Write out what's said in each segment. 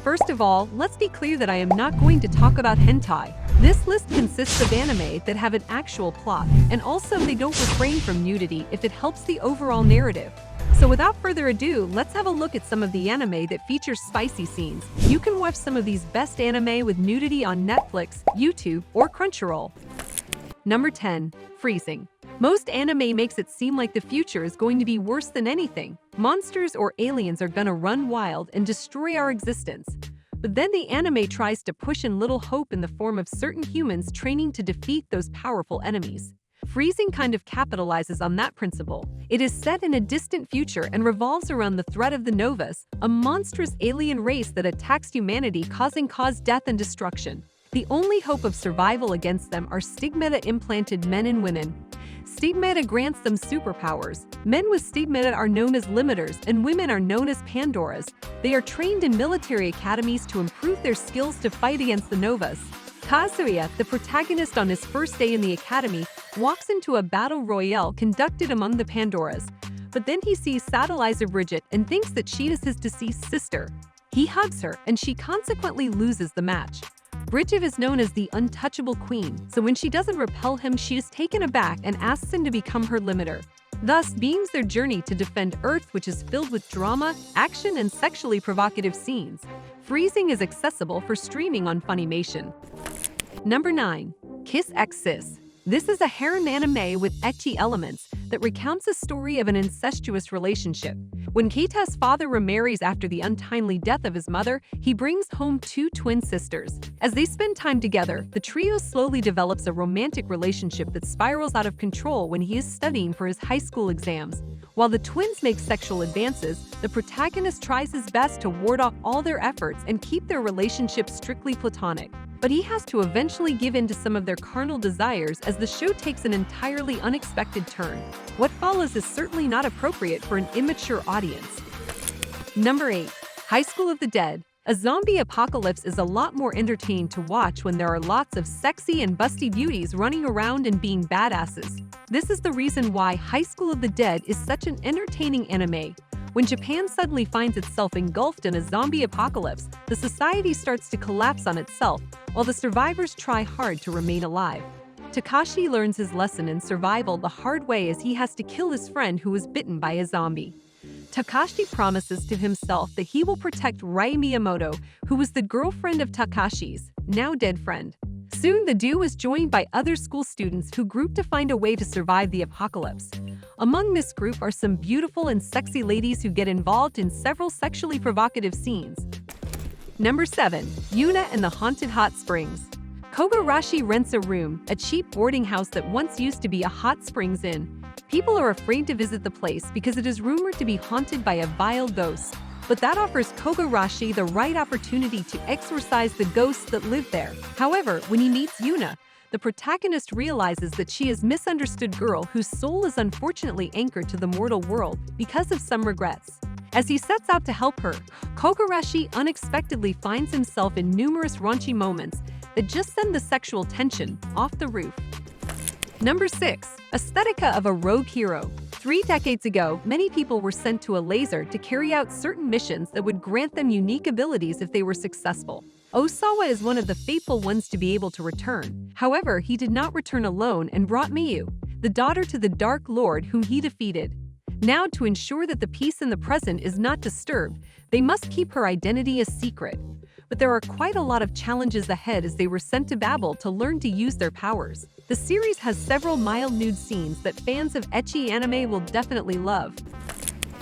First of all, let's be clear that I am not going to talk about hentai. This list consists of anime that have an actual plot, and also they don't refrain from nudity if it helps the overall narrative. So without further ado, let's have a look at some of the anime that features spicy scenes. You can watch some of these best anime with nudity on Netflix, YouTube, or Crunchyroll. Number 10. Freezing. Most anime makes it seem like the future is going to be worse than anything. Monsters or aliens are gonna run wild and destroy our existence. But then the anime tries to push in little hope in the form of certain humans training to defeat those powerful enemies. Freezing kind of capitalizes on that principle. It is set in a distant future and revolves around the threat of the Novas, a monstrous alien race that attacks humanity, causing death and destruction. The only hope of survival against them are stigmata-implanted men and women. Stigmata grants them superpowers. Men with stigmata are known as limiters, and women are known as Pandoras. They are trained in military academies to improve their skills to fight against the Novas. Kazuya, the protagonist on his first day in the academy, walks into a battle royale conducted among the Pandoras. But then he sees Satellite Bridget and thinks that she is his deceased sister. He hugs her, and she consequently loses the match. Bridget is known as the untouchable queen, so when she doesn't repel him, she is taken aback and asks him to become her limiter. Thus begins their journey to defend Earth, which is filled with drama, action, and sexually provocative scenes. Freezing is accessible for streaming on Funimation. Number 9. Kiss X Sis. This is a harem anime with ecchi elements that recounts a story of an incestuous relationship. When Keita's father remarries after the untimely death of his mother, he brings home two twin sisters. As they spend time together, the trio slowly develops a romantic relationship that spirals out of control when he is studying for his high school exams. While the twins make sexual advances, the protagonist tries his best to ward off all their efforts and keep their relationship strictly platonic. But he has to eventually give in to some of their carnal desires as the show takes an entirely unexpected turn. What follows is certainly not appropriate for an immature audience. Number 8. High School of the Dead. A zombie apocalypse is a lot more entertaining to watch when there are lots of sexy and busty beauties running around and being badasses. This is the reason why High School of the Dead is such an entertaining anime. When Japan suddenly finds itself engulfed in a zombie apocalypse, the society starts to collapse on itself, while the survivors try hard to remain alive. Takashi learns his lesson in survival the hard way as he has to kill his friend who was bitten by a zombie. Takashi promises to himself that he will protect Rai Miyamoto, who was the girlfriend of Takashi's now dead friend. Soon the duo is joined by other school students who group to find a way to survive the apocalypse. Among this group are some beautiful and sexy ladies who get involved in several sexually provocative scenes. Number 7. Yuna and the Haunted Hot Springs. Kogarashi rents a room, a cheap boarding house that once used to be a hot springs inn. People are afraid to visit the place because it is rumored to be haunted by a vile ghost. But that offers Kogarashi the right opportunity to exorcise the ghosts that live there. However, when he meets Yuna, the protagonist realizes that she is a misunderstood girl whose soul is unfortunately anchored to the mortal world because of some regrets. As he sets out to help her, Kogarashi unexpectedly finds himself in numerous raunchy moments that just send the sexual tension off the roof. Number 6. Aesthetica of a rogue hero. 3 decades ago, many people were sent to a laser to carry out certain missions that would grant them unique abilities if they were successful. Osawa is one of the faithful ones to be able to return. However, he did not return alone and brought Miyu, the daughter to the Dark Lord whom he defeated. Now, to ensure that the peace in the present is not disturbed, they must keep her identity a secret. But there are quite a lot of challenges ahead as they were sent to Babel to learn to use their powers. The series has several mild nude scenes that fans of ecchi anime will definitely love.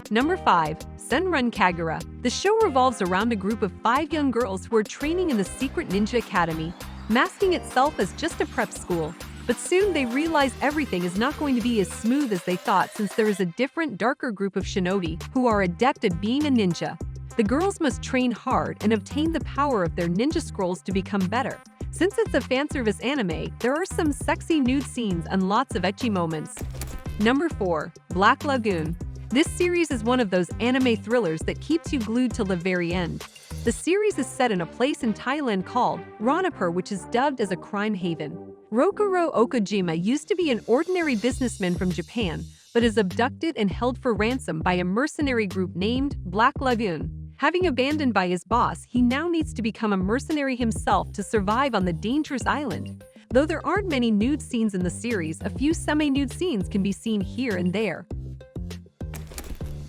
Number 5. Senrun Kagura. The show revolves around a group of 5 young girls who are training in the secret ninja academy, masking itself as just a prep school. But soon they realize everything is not going to be as smooth as they thought, since there is a different, darker group of shinobi who are adept at being a ninja. The girls must train hard and obtain the power of their ninja scrolls to become better. Since it's a fanservice anime, there are some sexy nude scenes and lots of ecchi moments. Number 4. Black Lagoon. This series is one of those anime thrillers that keeps you glued till the very end. The series is set in a place in Thailand called Ranapur, which is dubbed as a crime haven. Rokuro Okajima used to be an ordinary businessman from Japan, but is abducted and held for ransom by a mercenary group named Black Lagoon. Having abandoned by his boss, he now needs to become a mercenary himself to survive on the dangerous island. Though there aren't many nude scenes in the series, a few semi-nude scenes can be seen here and there.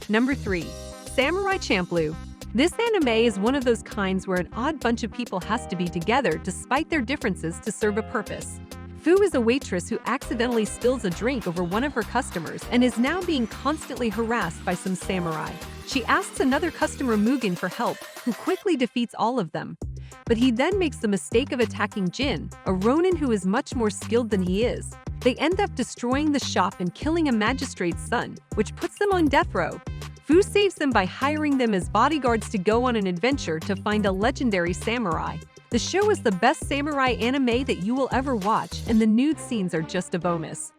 Number 3. Samurai Champloo. This anime is one of those kinds where an odd bunch of people has to be together despite their differences to serve a purpose. Fu is a waitress who accidentally spills a drink over one of her customers and is now being constantly harassed by some samurai. She asks another customer Mugen for help, who quickly defeats all of them. But he then makes the mistake of attacking Jin, a ronin who is much more skilled than he is. They end up destroying the shop and killing a magistrate's son, which puts them on death row. Fu saves them by hiring them as bodyguards to go on an adventure to find a legendary samurai. The show is the best samurai anime that you will ever watch, and the nude scenes are just a bonus.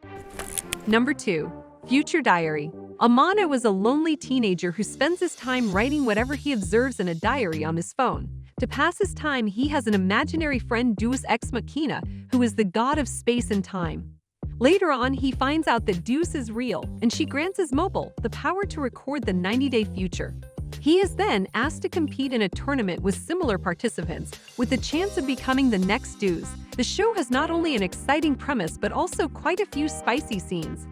Number 2. Future Diary. Amano is a lonely teenager who spends his time writing whatever he observes in a diary on his phone. To pass his time, he has an imaginary friend Deus Ex Machina, who is the god of space and time. Later on, he finds out that Deus is real, and she grants his mobile the power to record the 90-day future. He is then asked to compete in a tournament with similar participants, with the chance of becoming the next Deus. The show has not only an exciting premise, but also quite a few spicy scenes.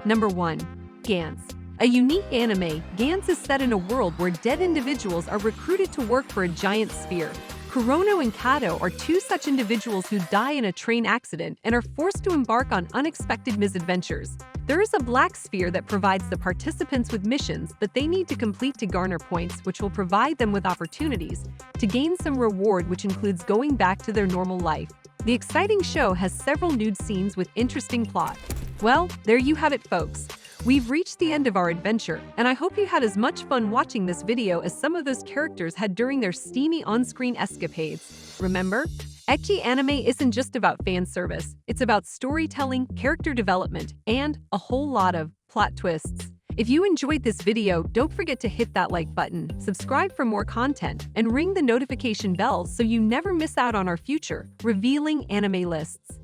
Number 1. Gantz. A unique anime, Gantz is set in a world where dead individuals are recruited to work for a giant sphere. Kurono and Kato are two such individuals who die in a train accident and are forced to embark on unexpected misadventures. There is a black sphere that provides the participants with missions that they need to complete to garner points, which will provide them with opportunities to gain some reward, which includes going back to their normal life. The exciting show has several nude scenes with interesting plot. Well, there you have it, folks. We've reached the end of our adventure, and I hope you had as much fun watching this video as some of those characters had during their steamy on-screen escapades. Remember, Ecchi anime isn't just about fan service. It's about storytelling, character development, and a whole lot of plot twists. If you enjoyed this video, don't forget to hit that like button, subscribe for more content, and ring the notification bell so you never miss out on our future revealing anime lists.